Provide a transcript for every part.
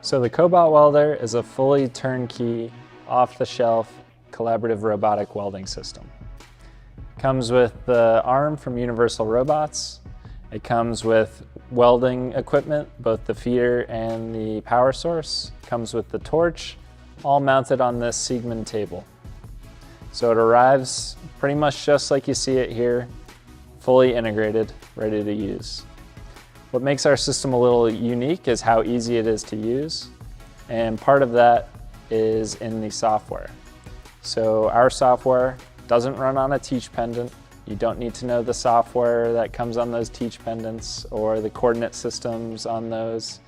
So the Cobot welder is a fully turnkey, off-the-shelf, collaborative robotic welding system. It comes with the arm from Universal Robots. It comes with welding equipment, both the feeder and the power source. It comes with the torch, all mounted on this Siegmund table. So it arrives pretty much just like you see it here, fully integrated, ready to use. What makes our system a little unique is how easy it is to use, and part of that is in the software. So our software doesn't run on a teach pendant. You don't need to know the software that comes on those teach pendants or the coordinate systems on those.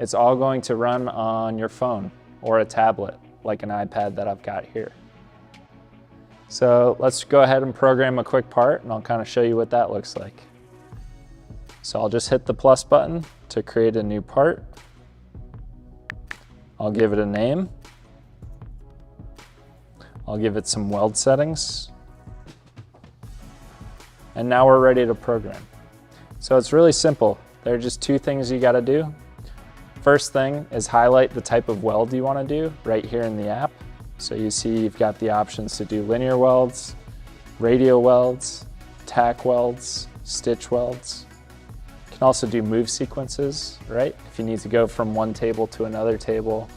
It's all going to run on your phone or a tablet, like an iPad that I've got here. So let's go ahead and program a quick part, and I'll kind of show you what that looks like. So I'll just hit the plus button to create a new part. I'll give it a name. I'll give it some weld settings. And now we're ready to program. So it's really simple. There are just two things you gotta do. First thing is highlight the type of weld you wanna do right here in the app. So you see you've got the options to do linear welds, radial welds, tack welds, stitch welds. You can also do move sequences, right? If you need to go from one table to another table,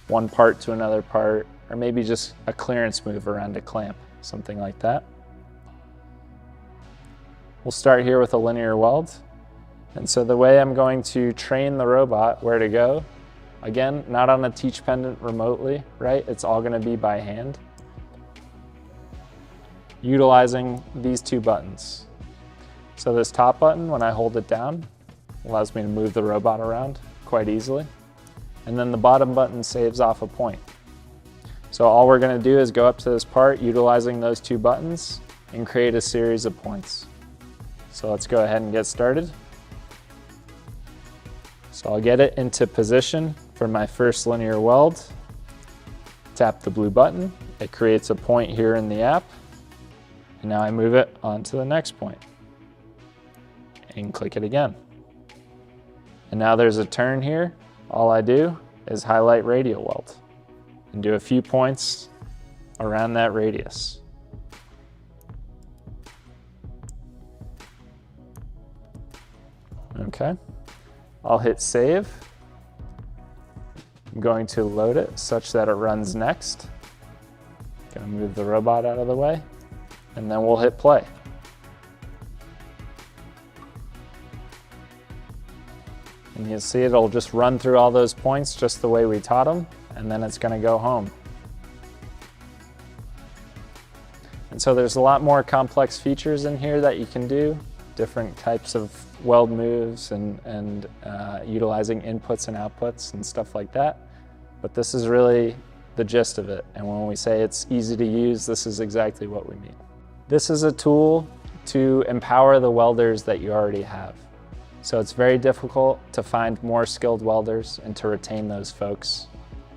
one part to another part, or maybe just a clearance move around a clamp, something like that. We'll start here with a linear weld. And so the way I'm going to train the robot where to go, again, not on a teach pendant remotely, right? It's all gonna be by hand, utilizing these two buttons. So this top button, when I hold it down, allows me to move the robot around quite easily. And then the bottom button saves off a point. So all we're gonna do is go up to this part utilizing those two buttons and create a series of points. So let's go ahead and get started. So I'll get it into position for my first linear weld. Tap the blue button. It creates a point here in the app. And now I move it on to the next point. And click it again. And now there's a turn here. All I do is highlight radial weld and do a few points around that radius. Okay, I'll hit save. I'm going to load it such that it runs next. Gonna move the robot out of the way, and then we'll hit play. And you'll see it'll just run through all those points just the way we taught them, and then it's gonna go home. And so there's a lot more complex features in here that you can do, different types of weld moves and utilizing inputs and outputs and stuff like that. But this is really the gist of it. And when we say it's easy to use, this is exactly what we mean. This is a tool to empower the welders that you already have. So it's very difficult to find more skilled welders and to retain those folks.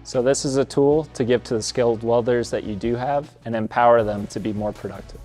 So this is a tool to give to the skilled welders that you do have and empower them to be more productive.